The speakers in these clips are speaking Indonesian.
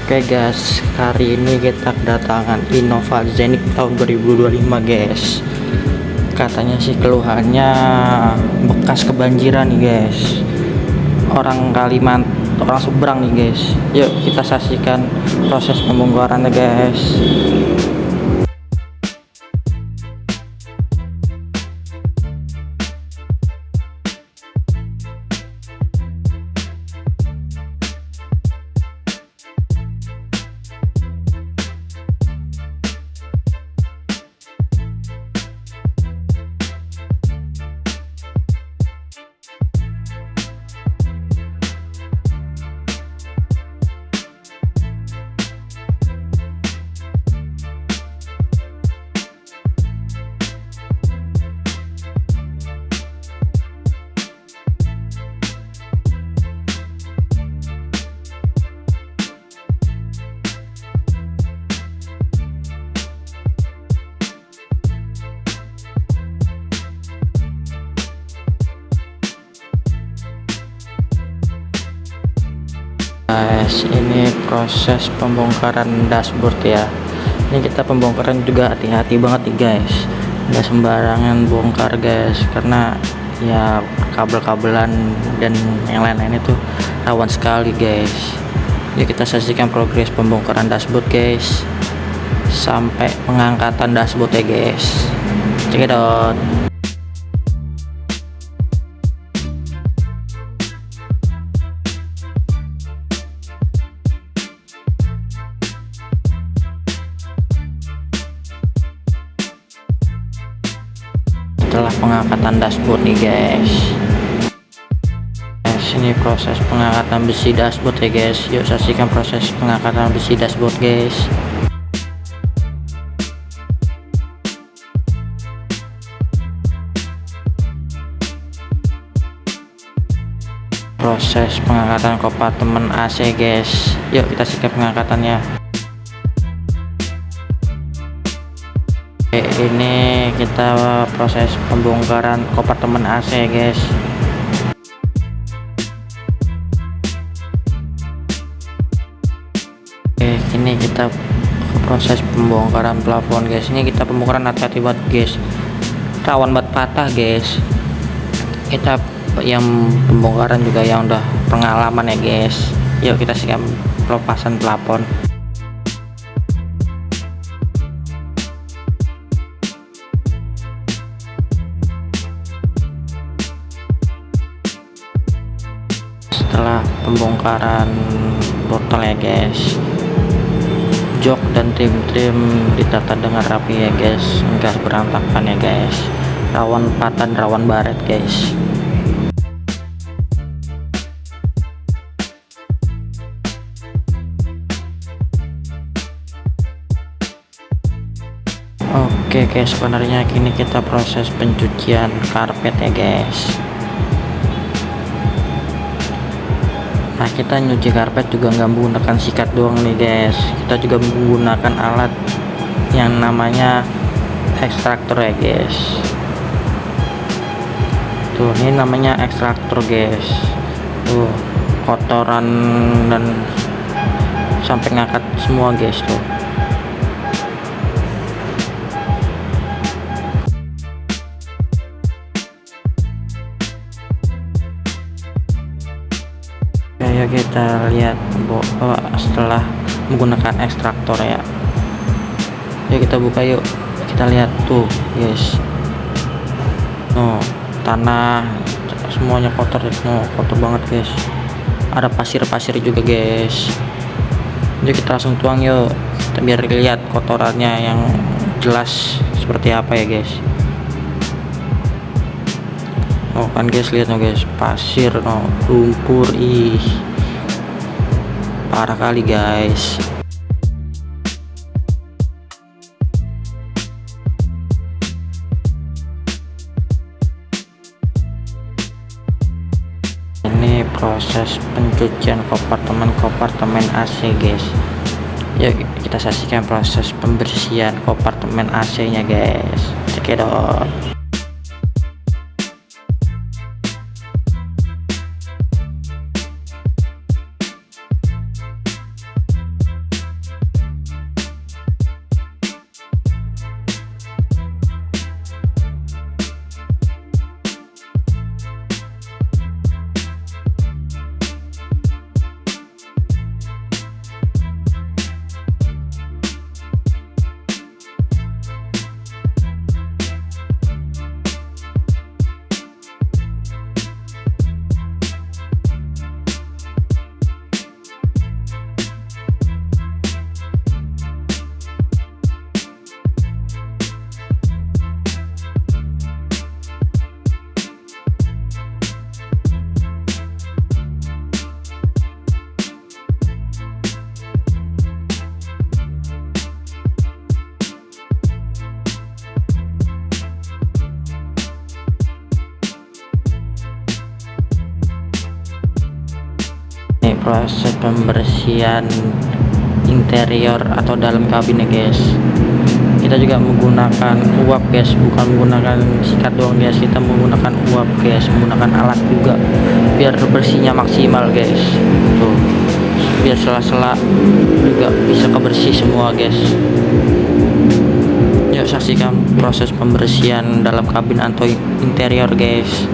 Oke guys, hari ini kita kedatangan Innova Zenith tahun 2025 guys. Katanya sih keluhannya bekas kebanjiran nih guys. Orang seberang nih guys. Yuk kita saksikan proses pembongkarannya guys. Guys, ini proses pembongkaran dashboard ya. Ini kita pembongkaran juga hati-hati banget nih guys, nggak sembarangan bongkar guys, karena ya kabel-kabelan dan yang lain-lain itu rawan sekali guys. Yuk kita saksikan progres pembongkaran dashboard guys, sampai pengangkatan dashboard ya guys. Check it out. Setelah pengangkatan dashboard nih guys, ini proses pengangkatan besi dashboard ya guys. Yuk saksikan proses pengangkatan besi dashboard guys. Proses pengangkatan kompartemen AC guys. Yuk kita saksikan pengangkatannya. Ini kita proses pembongkaran kompartemen AC guys. Ini kita proses pembongkaran plafon guys. Ini kita pembongkaran hati-hati banget guys, rawan banget patah guys. Kita yang pembongkaran juga yang udah pengalaman ya guys. Yuk kita siap pelepasan plafon. Setelah pembongkaran botol ya guys, jok dan trim ditata dengan rapi ya guys, enggak berantakan ya guys, rawan patah, rawan baret guys. Oke guys, sebenarnya kini kita proses pencucian karpet ya guys. Nah, kita nyuci karpet juga nggak menggunakan sikat doang nih guys, kita juga menggunakan alat yang namanya ekstraktor ya guys. Tuh, ini namanya ekstraktor guys. Tuh, kotoran dan sampai ngangkat semua guys tuh. Ya kita lihat setelah menggunakan ekstraktor ya. Yuk kita buka, yuk kita lihat tuh guys. Tanah semuanya kotor, kotor banget guys. Ada pasir-pasir juga guys. Yuk kita langsung tuang yuk, kita biar lihat kotorannya yang jelas seperti apa ya guys. Kan guys, lihat guys, pasir, lumpur, parah kali guys. Ini proses pencucian kompartemen AC guys. Yuk kita saksikan proses pembersihan kompartemen AC nya guys. Check it out. proses pembersihan interior atau dalam kabin ya guys. Kita juga menggunakan uap guys, bukan menggunakan sikat doang guys, kita menggunakan uap guys, menggunakan alat juga biar bersihnya maksimal guys. Tuh, biar sela-sela juga bisa kebersih semua guys. Yuk saksikan proses pembersihan dalam kabin atau interior guys.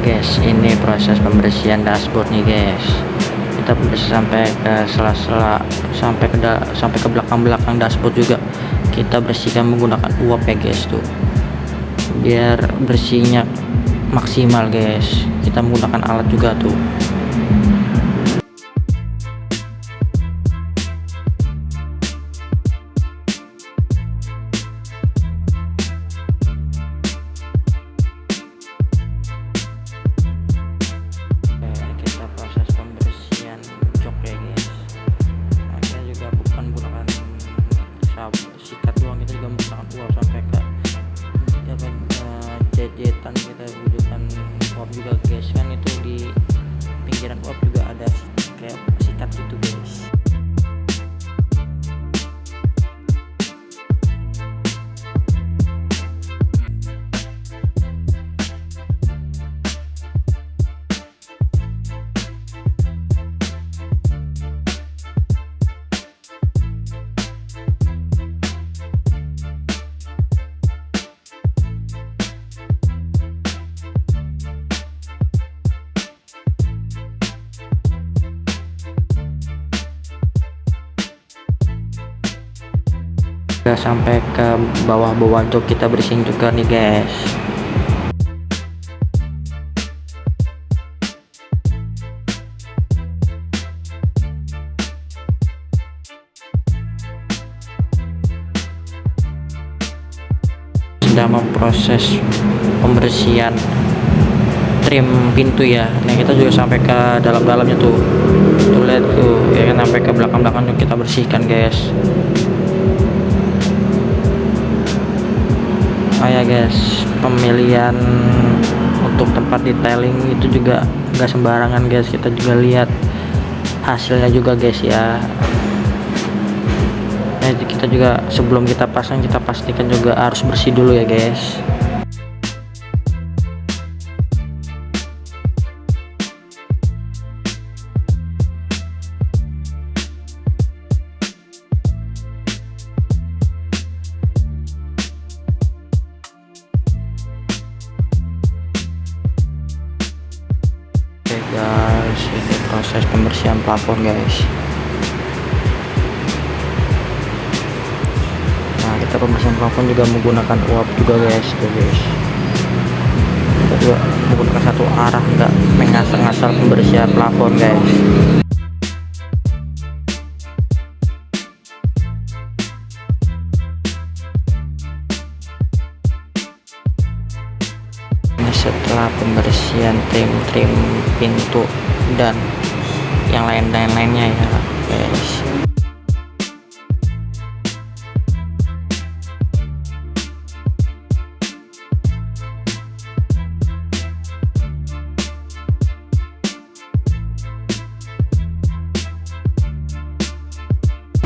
Guys, ini proses pembersihan dashboard nih guys. Kita bersih sampai ke sela-sela, sampai ke belakang dashboard juga kita bersihkan menggunakan uap ya guys, tuh biar bersihnya maksimal guys. Kita menggunakan alat juga tuh. Sikat doang, kita juga menggunakan uap sampai ke jajetan, kita butuhkan uap juga guys. Kan itu di pinggiran uap juga ada kayak sikat gitu guys. Udah sampai ke bawah-bawah jok kita bersihin juga nih guys. Sedang memproses pembersihan trim pintu ya. Nah kita juga sampai ke dalam-dalamnya tuh lihat tuh ya kan, sampai ke belakang-belakang kita bersihkan guys. Ya guys, pemilihan untuk tempat detailing itu juga nggak sembarangan guys. Kita juga lihat hasilnya juga guys ya. Nah kita juga sebelum kita pasang, kita pastikan juga harus bersih dulu ya guys. Guys, ini proses pembersihan plafon guys. Nah kita pembersihan plafon juga menggunakan uap juga guys, tuh guys. Kita juga menggunakan satu arah, nggak mengasal-ngasal pembersihan plafon guys. Ini setelah pembersihan trim pintu dan yang lainnya ya guys.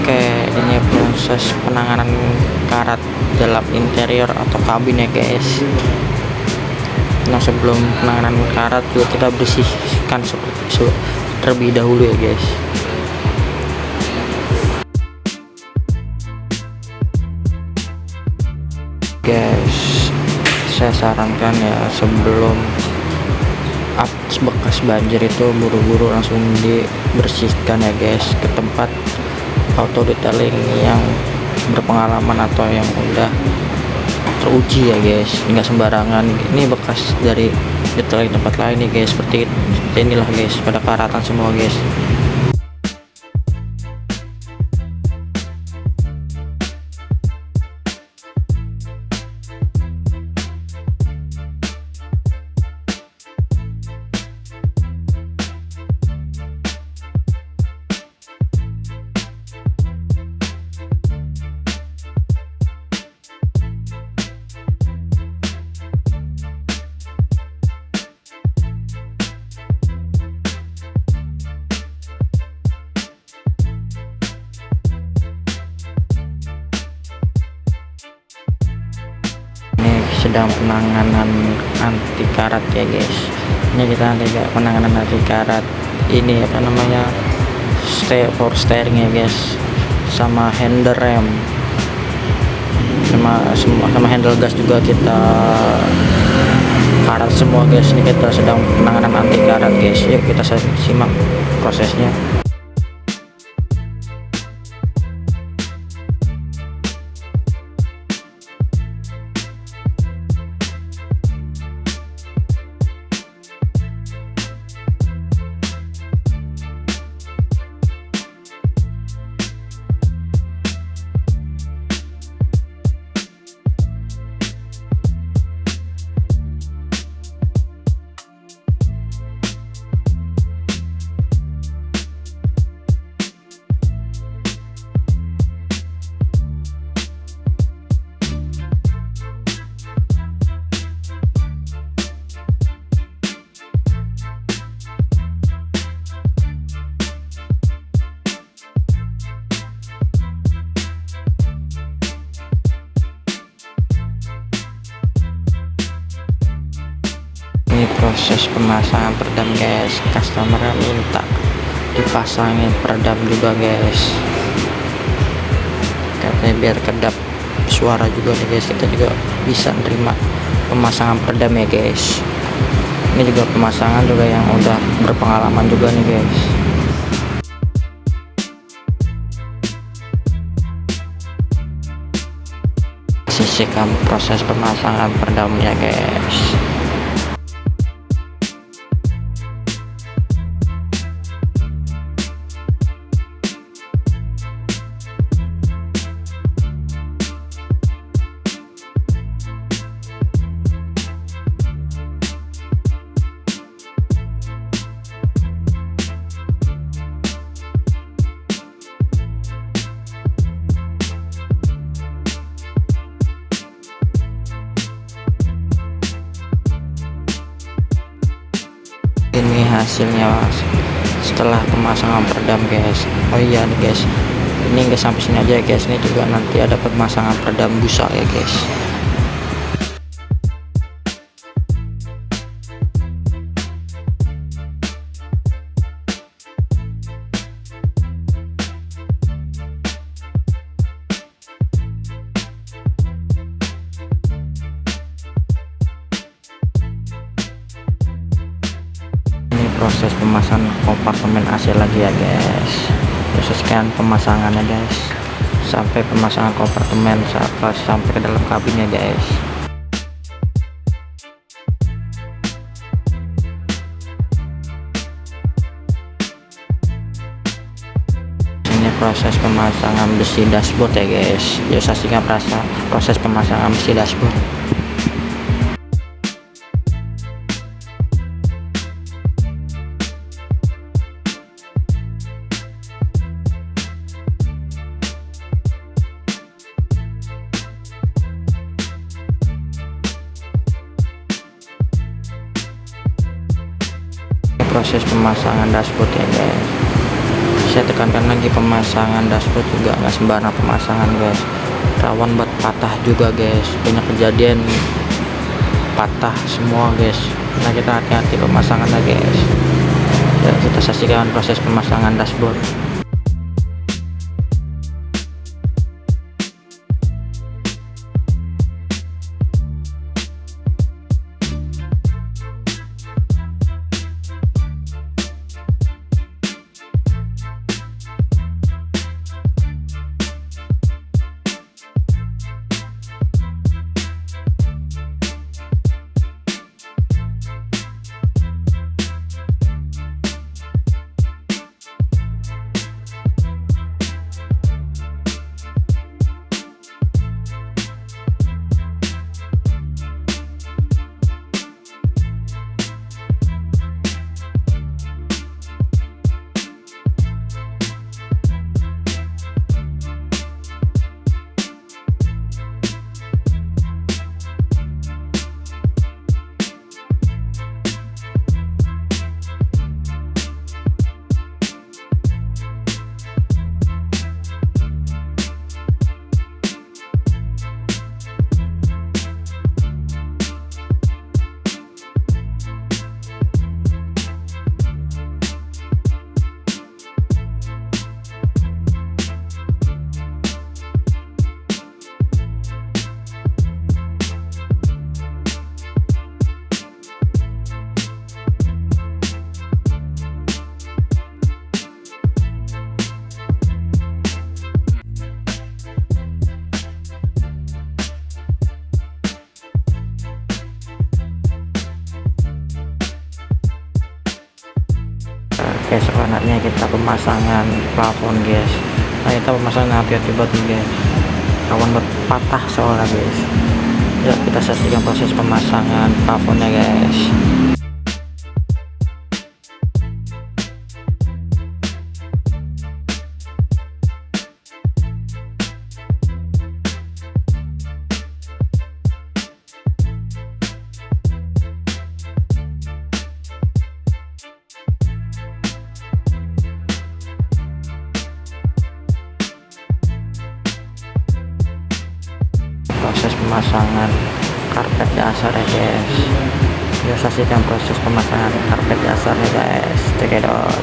Oke, ini proses penanganan karat dalam interior atau kabin ya guys. Nah, sebelum penanganan karat juga kita bersihkan terlebih dahulu ya guys. Guys, saya sarankan ya, sebelum bekas banjir itu buru-buru langsung dibersihkan ya guys, ke tempat auto detailing yang berpengalaman atau yang udah teruji ya guys, nggak sembarangan. Ini bekas dari detailing tempat lain nih guys, seperti inilah guys, pada karatan semua guys. Sedang penanganan anti karat ya guys. Ini kita penanganan anti karat, ini apa namanya, power steering ya guys, sama handle rem, sama handle gas juga kita karat semua guys. Ini kita sedang penanganan anti karat guys. Yuk kita simak prosesnya. Ini proses pemasangan peredam guys. Customer minta dipasangin peredam juga guys, katanya biar kedap suara juga nih guys. Kita juga bisa nerima pemasangan peredam ya guys. Ini juga pemasangan juga yang udah berpengalaman juga nih guys. Sisihkan proses pemasangan peredamnya guys. Ini hasilnya setelah pemasangan peredam guys. Oh iya nih guys, ini nggak sampai sini aja guys, ini juga nanti ada pemasangan peredam busa ya guys. Proses pemasangan kompartemen AC lagi ya guys. Proseskan pemasangannya guys, sampai pemasangan kompartemen sampai ke dalam kabinnya guys. proses pemasangan besi dashboard ya guys. Yuk saksikan proses pemasangan besi dashboard. Proses pemasangan dashboard ya guys. Saya tekankan lagi, pemasangan dashboard juga nggak sembarang pemasangan guys, rawan buat patah juga guys, banyak kejadian patah semua guys. Nah kita hati-hati pemasangannya guys. Ya, kita saksikan proses pemasangan dashboard. Oke, selanjutnya kita pemasangan plafon guys. Nah kita pemasangan hati-hati banget guys, rawan patah soalnya guys. Ya kita saksikan proses pemasangan plafonnya guys. Proses pemasangan karpet dasar ya guys. Yuk saksikan proses pemasangan karpet dasar ya guys. Check it out.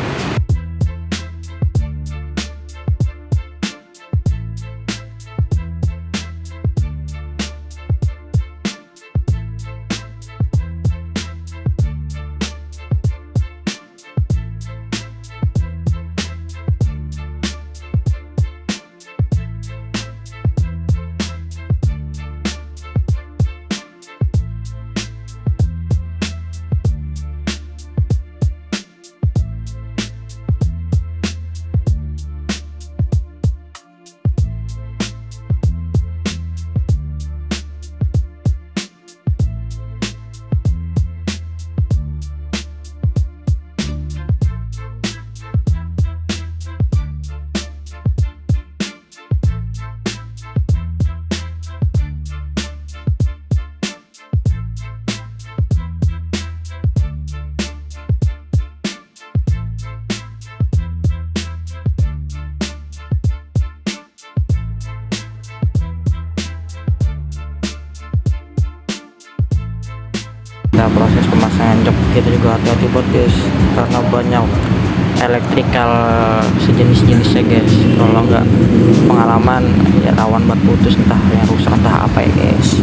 Nah proses pemasangan jok kita juga hati-hati buat guys, karena banyak elektrikal sejenis-jenisnya guys. Kalau nggak pengalaman ya rawan buat putus, entah yang rusak entah apa ya guys.